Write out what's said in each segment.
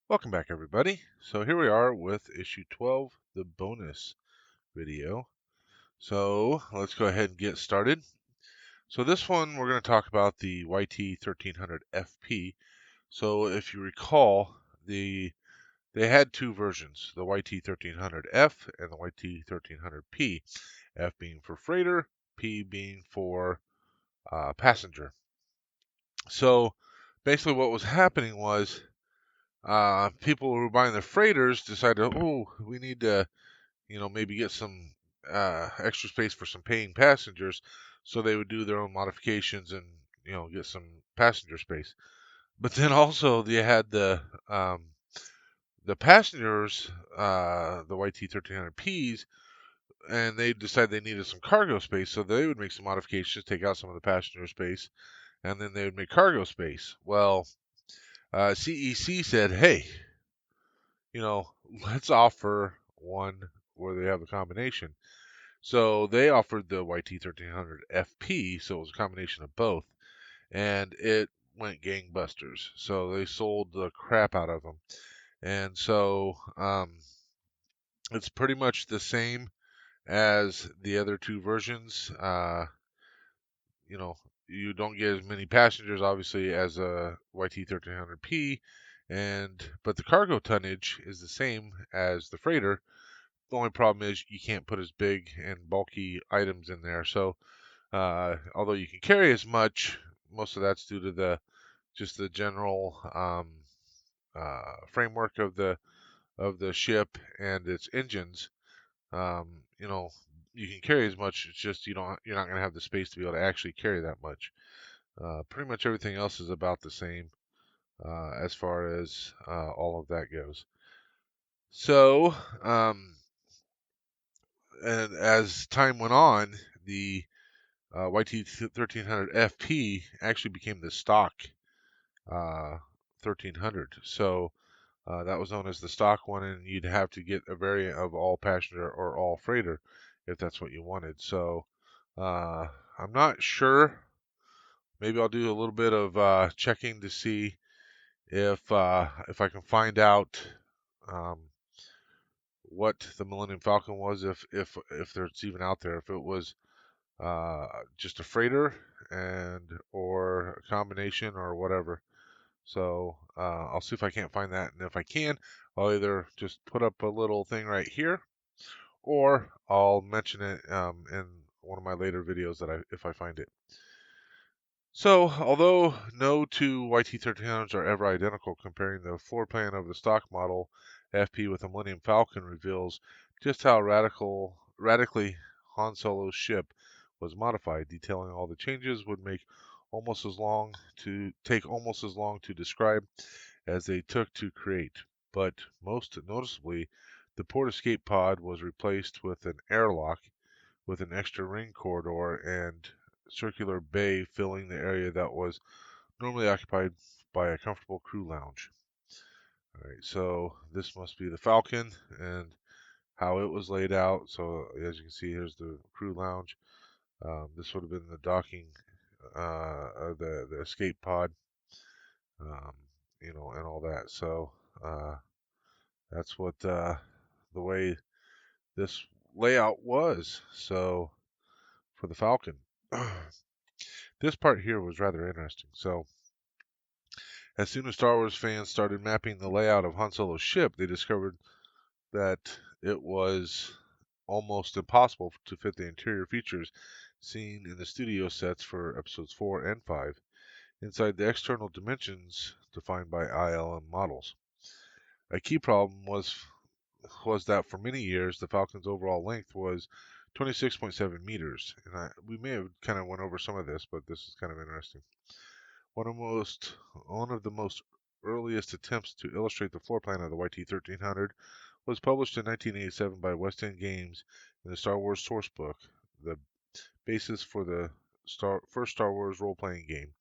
Welcome back, everybody. So here we are with issue 12, the bonus video. So let's go ahead and get started. So this one, we're going to talk about the YT1300 FP. So if you recall, they had two versions, the YT1300F and the YT1300P. F being for freighter, P being for passenger. So basically what was happening was people who were buying the freighters decided, oh, we need to maybe get some extra space for some paying passengers, so they would do their own modifications and get some passenger space. But then also they had the passengers, the YT1300Ps, and they decided they needed some cargo space, so they would make some modifications, take out some of the passenger space, and then they would make cargo space. Well, CEC said, hey, let's offer one where they have a combination. So they offered the YT1300 FP, so it was a combination of both, and it went gangbusters. So they sold the crap out of them, and so it's pretty much the same as the other two versions. You know, you don't get as many passengers, obviously, as a YT1300P, but the cargo tonnage is the same as the freighter. The only problem is you can't put as big and bulky items in there. So although you can carry as much, most of that's due to the general framework of the ship and its engines. Um, you know, you can carry as much. It's just you're not going to have the space to be able to actually carry that much. Pretty much everything else is about the same as far as all of that goes. So, and as time went on, the YT1300 FP actually became the stock 1300. So that was known as the stock one, and you'd have to get a variant of all passenger or all freighter if that's what you wanted. So I'm not sure. Maybe I'll do a little bit of checking to see if I can find out um, what the Millennium Falcon was, if there's even out there, if it was just a freighter and or a combination or whatever. So I'll see if I can't find that, and if I can, I'll either just put up a little thing right here, or I'll mention it in one of my later videos if I find it. So, although no two YT1300s are ever identical, comparing the floor plan of the stock model FP with the Millennium Falcon reveals just how radically Han Solo's ship was modified. Detailing all the changes would take almost as long to describe as they took to create. But most noticeably, the port escape pod was replaced with an airlock with an extra ring corridor and circular bay filling the area that was normally occupied by a comfortable crew lounge. All right, so this must be the Falcon and how it was laid out. So as you can see, here's the crew lounge. This would have been the docking, the escape pod, um, and all that. So that's what the way this layout was. So for the Falcon. This part here was rather interesting. So, as soon as Star Wars fans started mapping the layout of Han Solo's ship, they discovered that it was almost impossible to fit the interior features seen in the studio sets for episodes 4 and 5 inside the external dimensions defined by ILM models. A key problem was that for many years the Falcon's overall length was 26.7 meters, and we may have kind of went over some of this, but this is kind of interesting. One of the most earliest attempts to illustrate the floor plan of the YT1300 was published in 1987 by West End Games in the Star Wars Sourcebook, the basis for the first Star Wars role-playing game.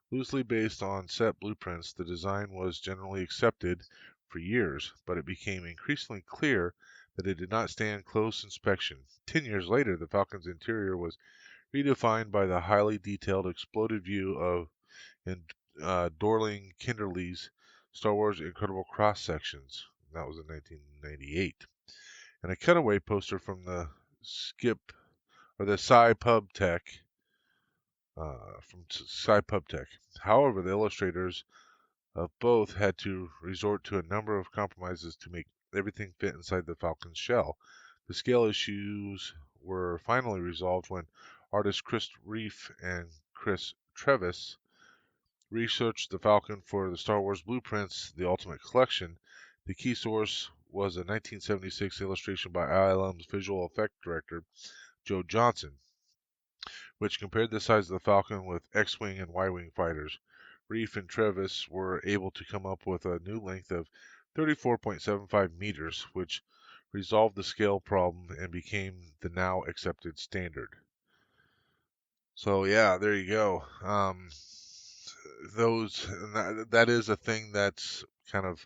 Loosely based on set blueprints, the design was generally accepted for years, but it became increasingly clear that it did not stand close inspection. 10 years later, the Falcon's interior was redefined by the highly detailed exploded view in Dorling Kinderly's Star Wars Incredible Cross Sections. That was in 1998. And a cutaway poster from the Skip or the Sci Pub Tech from Sci Pub Tech. However, the illustrators of both had to resort to a number of compromises to make everything fit inside the Falcon's shell. The scale issues were finally resolved when artists Chris Reef and Chris Trevis researched the Falcon for the Star Wars Blueprints, the Ultimate Collection. The key source was a 1976 illustration by ILM's visual effect director, Joe Johnson, which compared the size of the Falcon with X-Wing and Y-Wing fighters. Reef and Trevis were able to come up with a new length of 34.75 meters, which resolved the scale problem and became the now accepted standard. So yeah, there you go. That is a thing that's kind of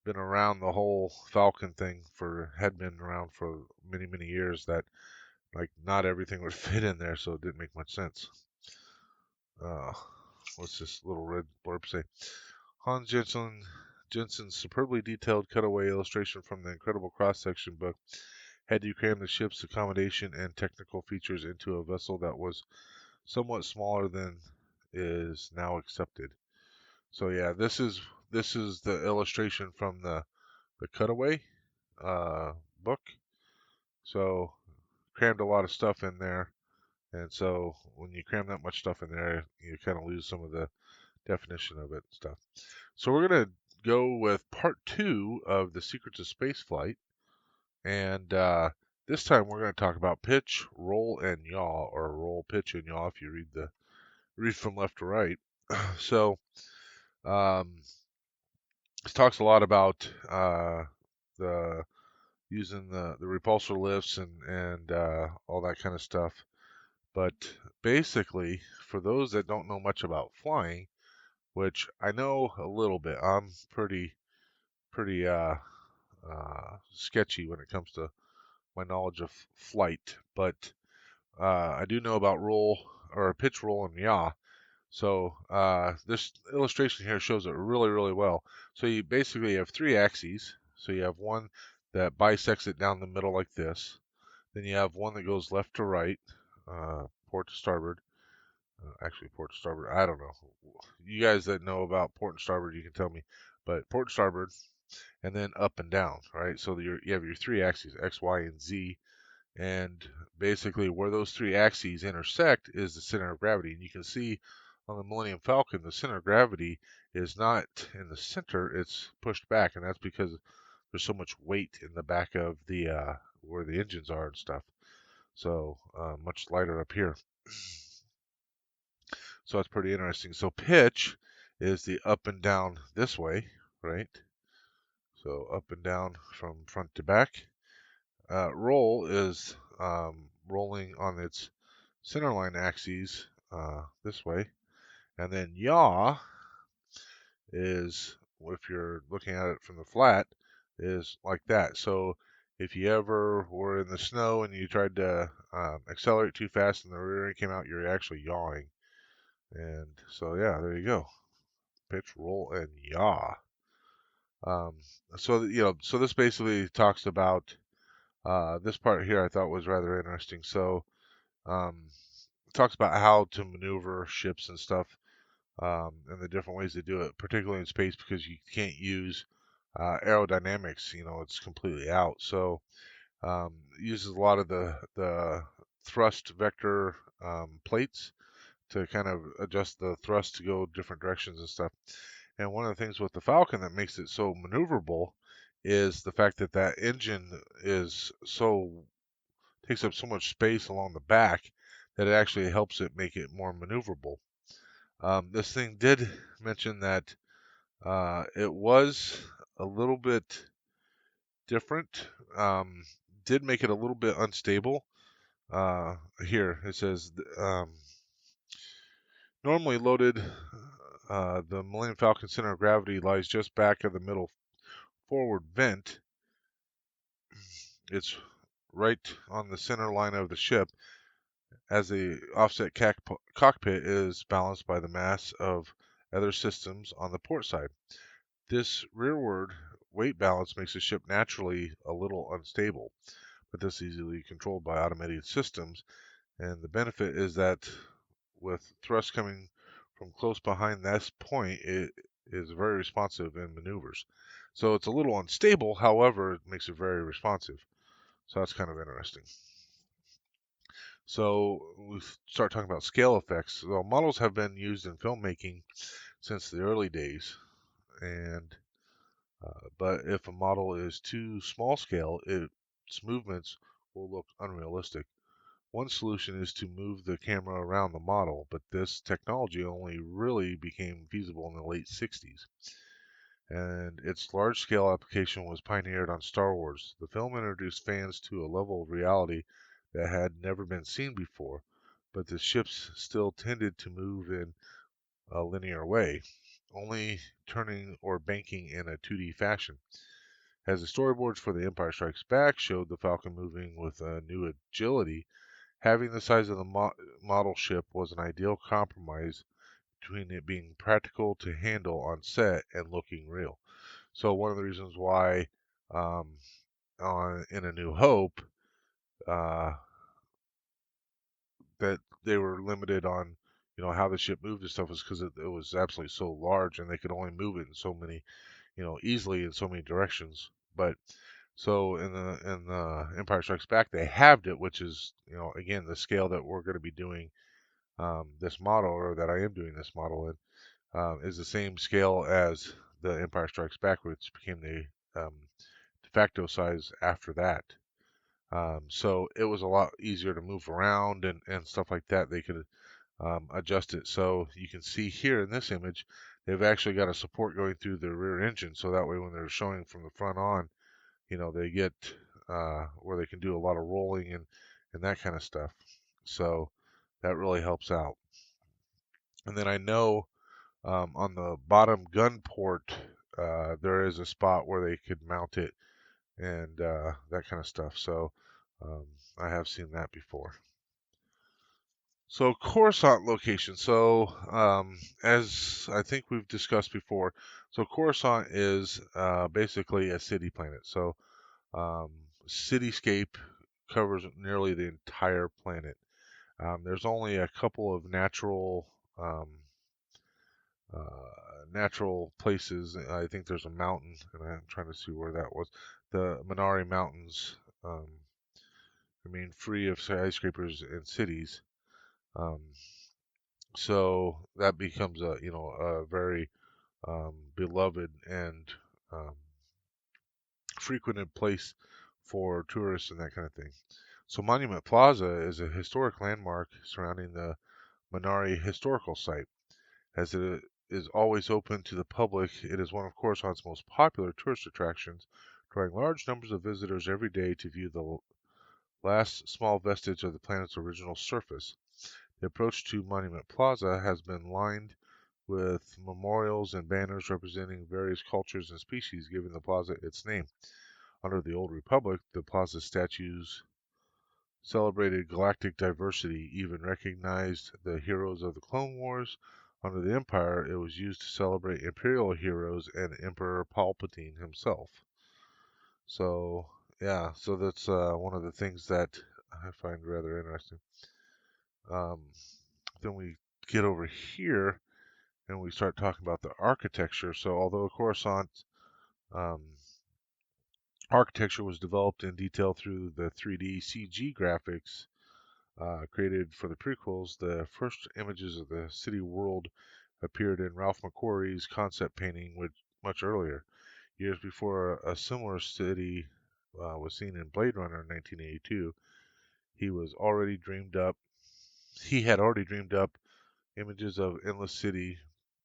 been around. The whole Falcon thing had been around for many, many years, that like not everything would fit in there, so it didn't make much sense. Uh, what's this little red blurb say? Hans Jensen's superbly detailed cutaway illustration from the Incredible Cross-Section book had to cram the ship's accommodation and technical features into a vessel that was somewhat smaller than is now accepted. So yeah, this is the illustration from the cutaway book. So crammed a lot of stuff in there, and so when you cram that much stuff in there, you kind of lose some of the definition of it and stuff. So we're gonna go with part 2 of the Secrets of Spaceflight, and this time we're going to talk about pitch, roll, and yaw, or roll, pitch, and yaw if you read from left to right. So um, this talks a lot about the using the repulsor lifts and all that kind of stuff. But basically, for those that don't know much about flying, which I know a little bit, I'm pretty sketchy when it comes to my knowledge of flight, but I do know about roll or pitch, roll, and yaw. So this illustration here shows it really, really well. So you basically have 3 axes. So you have one that bisects it down the middle like this. Then you have one that goes left to right, port to starboard. Actually, port to starboard. I don't know. You guys that know about port and starboard, you can tell me. But port and starboard, and then up and down, right? So you have your 3 axes, X, Y, and Z. And basically where those 3 axes intersect is the center of gravity. And you can see on the Millennium Falcon, the center of gravity is not in the center, it's pushed back. And that's because there's so much weight in the back of the where the engines are and stuff. So much lighter up here. So that's pretty interesting. So pitch is the up and down this way, right? So up and down from front to back. Roll is rolling on its centerline axes this way. And then yaw is, if you're looking at it from the flat, is like that. So if you ever were in the snow and you tried to accelerate too fast and the rear end came out, you're actually yawing. And so yeah, there you go. Pitch, roll, and yaw. Um, so this basically talks about this part here. I thought was rather interesting. So it talks about how to maneuver ships and stuff, and the different ways to do it, particularly in space, because you can't use aerodynamics. It's completely out. So it uses a lot of the thrust vector plates to kind of adjust the thrust to go different directions and stuff. And one of the things with the Falcon that makes it so maneuverable is the fact that that engine takes up so much space along the back that it actually helps it make it more maneuverable. This thing did mention that it was a little bit different. Did make it a little bit unstable. Here it says normally loaded, the Millennium Falcon center of gravity lies just back of the middle forward vent. It's right on the center line of the ship, as the offset cockpit is balanced by the mass of other systems on the port side. This rearward weight balance makes the ship naturally a little unstable, but this is easily controlled by automated systems. And the benefit is that with thrust coming from close behind this point, it is very responsive in maneuvers. So it's a little unstable, however, it makes it very responsive. So that's kind of interesting. So we start talking about scale effects. So models have been used in filmmaking since the early days, and but if a model is too small scale, its movements will look unrealistic. One solution is to move the camera around the model, but this technology only really became feasible in the late 60s. And its large scale application was pioneered on Star Wars. The film introduced fans to a level of reality that had never been seen before, but the ships still tended to move in a linear way, only turning or banking in a 2D fashion. As the storyboards for The Empire Strikes Back showed the Falcon moving with a new agility, having the size of the model ship was an ideal compromise between it being practical to handle on set and looking real. So one of the reasons why um, on In A New Hope uh, that they were limited on how the ship moved and stuff is because it was absolutely so large and they could only move it in so many easily in so many directions. But so in the Empire Strikes Back they halved it, which is again the scale that we're going to be doing this model, or that I am doing this model in, is the same scale as the Empire Strikes Back, which became the de facto size after that. So it was a lot easier to move around and stuff like that. They could adjust it. So you can see here in this image, they've actually got a support going through the rear engine. So that way when they're showing from the front on, they get where they can do a lot of rolling and that kind of stuff. So that really helps out. And then I know on the bottom gun port, there is a spot where they could mount it and that kind of stuff. So um, I have seen that before. So Coruscant location. So as I think we've discussed before, so Coruscant is basically a city planet. So um, cityscape covers nearly the entire planet. There's only a couple of um, natural places. I think there's a mountain, and I'm trying to see where that was. The Minari Mountains remain free of skyscrapers and cities. Um, so that becomes a very beloved and um, frequented place for tourists and that kind of thing. So Monument Plaza is a historic landmark surrounding the Minari Historical Site. As it is always open to the public, it is one of Coruscant's most popular tourist attractions, drawing large numbers of visitors every day to view the last small vestige of the planet's original surface. The approach to Monument Plaza has been lined with memorials and banners representing various cultures and species, giving the plaza its name. Under the Old Republic, the plaza's statues celebrated galactic diversity, even recognized the heroes of the Clone Wars. Under the Empire, it was used to celebrate Imperial heroes and Emperor Palpatine himself. So, yeah, so that's one of the things that I find rather interesting. Um, then we get over here and we start talking about the architecture. So, although Coruscant um, architecture was developed in detail through the 3D CG graphics created for the prequels, the first images of the city world appeared in Ralph McQuarrie's concept painting much earlier. Years before a similar city was seen in Blade Runner in 1982, he was already dreamed up. He had already dreamed up images of endless city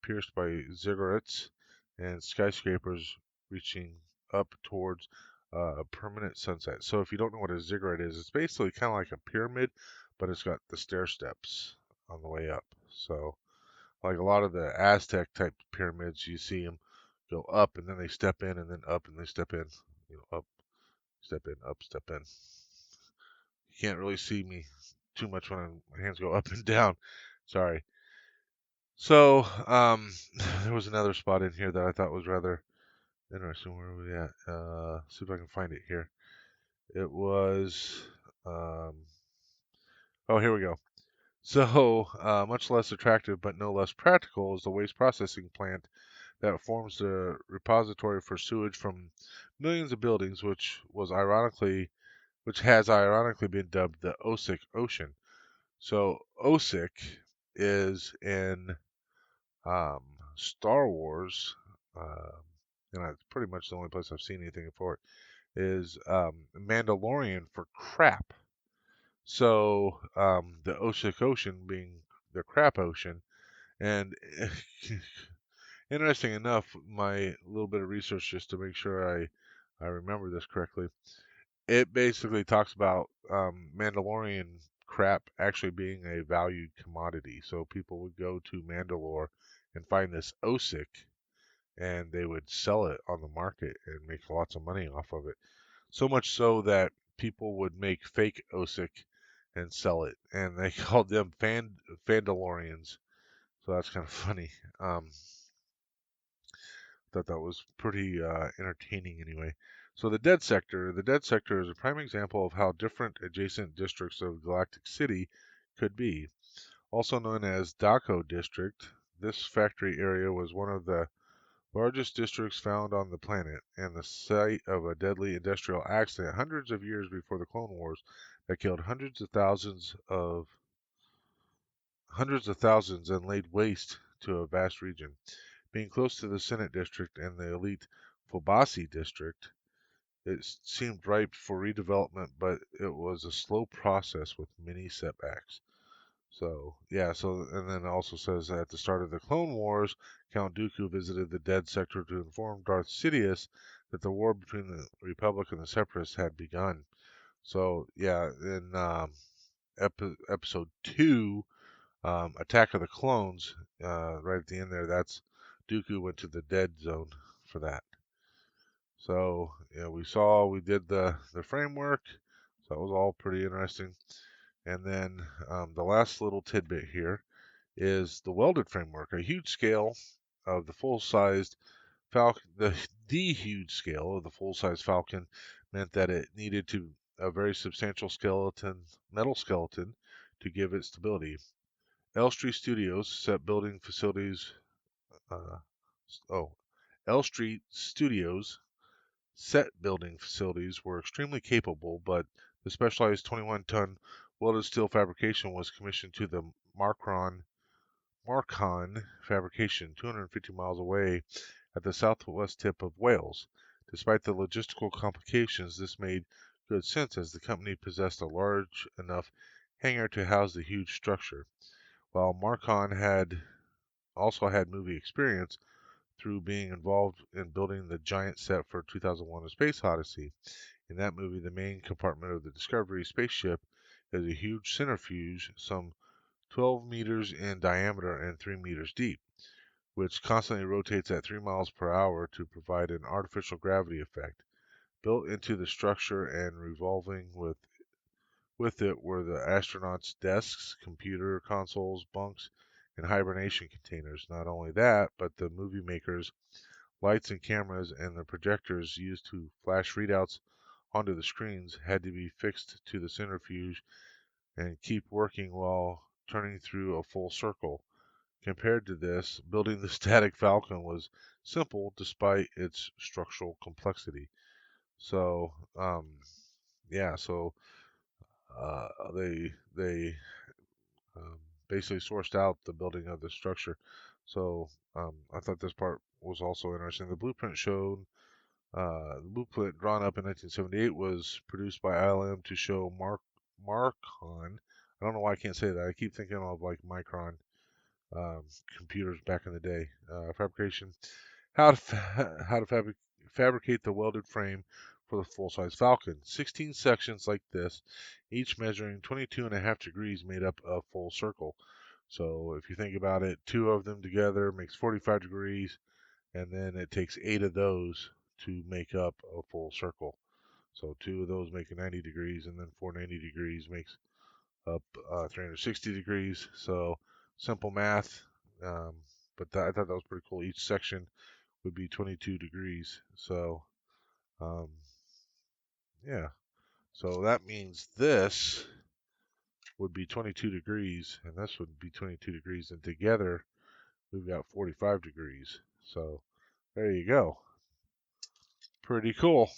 pierced by ziggurats and skyscrapers reaching up towards a permanent sunset. So if you don't know what a ziggurat is, it's basically kind of like a pyramid, but it's got the stair steps on the way up. So like a lot of the Aztec type pyramids, you see them go up and then they step in and then up and they step in, up, step in, up, step in. You can't really see me too much when my hands go up and down. Sorry. So there was another spot in here that I thought was rather Interesting. Where are we at? See if I can find it here. It was. Um, oh, here we go. So, much less attractive but no less practical is the waste processing plant that forms the repository for sewage from millions of buildings, which has ironically been dubbed the Osic Ocean. So, Osic is in um, Star Wars, and it's pretty much the only place I've seen anything for it, is Mandalorian for crap. So, the Osic Ocean being the crap ocean. And interesting enough, my little bit of research just to make sure I remember this correctly, it basically talks about Mandalorian crap actually being a valued commodity. So people would go to Mandalore and find this OSIC and they would sell it on the market and make lots of money off of it. So much so that people would make fake OSIC and sell it, and they called them Fandalorians. So that's kind of funny. Thought that was pretty entertaining anyway. So the dead sector is a prime example of how different adjacent districts of Galactic City could be. Also known as Daco District, this factory area was one of the largest districts found on the planet and the site of a deadly industrial accident hundreds of years before the Clone Wars that killed hundreds of thousands and laid waste to a vast region. Being close to the Senate district and the elite Phobasi district, it seemed ripe for redevelopment, but it was a slow process with many setbacks. So, yeah, and then it also says at the start of the Clone Wars, Count Dooku visited the Dead Sector to inform Darth Sidious that the war between the Republic and the Separatists had begun. So, yeah, in episode 2, Attack of the Clones, right at the end there, that's Dooku went to the dead zone for that. So, yeah, we did the framework, so that was all pretty interesting. And then the last little tidbit here is the welded framework, a huge scale of the full-sized Falcon. The huge scale of the full-size Falcon meant that it needed to a very substantial metal skeleton, to give it stability. Elstree Studios set building facilities. Uh, oh, Elstree Studios set building facilities were extremely capable, but the specialized 21-ton welded steel fabrication was commissioned to the Marcon Fabrication, 250 miles away at the southwest tip of Wales. Despite the logistical complications, this made good sense as the company possessed a large enough hangar to house the huge structure. While Marcon had movie experience through being involved in building the giant set for 2001: A Space Odyssey. In that movie, the main compartment of the Discovery spaceship is a huge centrifuge, some 12 meters in diameter and 3 meters deep, which constantly rotates at 3 miles per hour to provide an artificial gravity effect. Built into the structure and revolving with it were the astronauts' desks, computer consoles, bunks, and hibernation containers. Not only that, but the movie makers' lights and cameras and the projectors used to flash readouts onto the screens had to be fixed to the centrifuge and keep working while turning through a full circle. Compared to this, building the static Falcon was simple despite its structural complexity. So, yeah, so they um, basically sourced out the building of the structure. So I thought this part was also interesting. The blueprint drawn up in 1978 was produced by ILM to show Marcon. I don't know why I can't say that. I keep thinking of like Micron um, computers back in the day. Fabrication, how to fabricate the welded frame for the full-size Falcon. 16 sections like this, each measuring 22.5 degrees, made up a full circle. So if you think about it, two of them together makes 45 degrees, and then it takes 8 of those to make up a full circle. So two of those make 90 degrees, and then 490 degrees makes up 360 degrees. So simple math, um, but I thought that was pretty cool. Each section would be 22 degrees. So, um, yeah. So that means this would be 22 degrees, and this would be 22 degrees, and together we've got 45 degrees. So there you go. Pretty cool.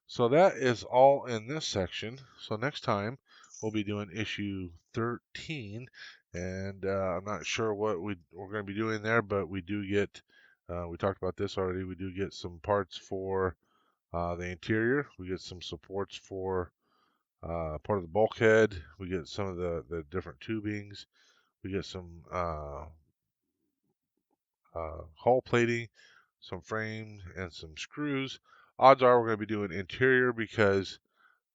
So that is all in this section. So next time we'll be doing issue 13, and I'm not sure what we're going to be doing there, but we do get, we talked about this already, we do get some parts for the interior. We get some supports for part of the bulkhead. We get some of the different tubings. We get some hull plating, some frames, and some screws. Odds are we're going to be doing interior because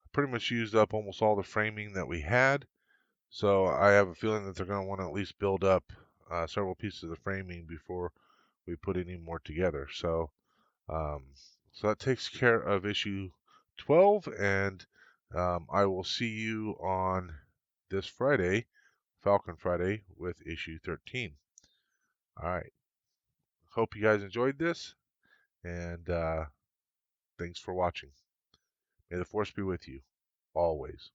I pretty much used up almost all the framing that we had. So I have a feeling that they're going to want to at least build up several pieces of the framing before we put any more together. Um, so that takes care of issue 12, and I will see you on this Friday, Falcon Friday, with issue 13. All right. Hope you guys enjoyed this, and thanks for watching. May the force be with you always.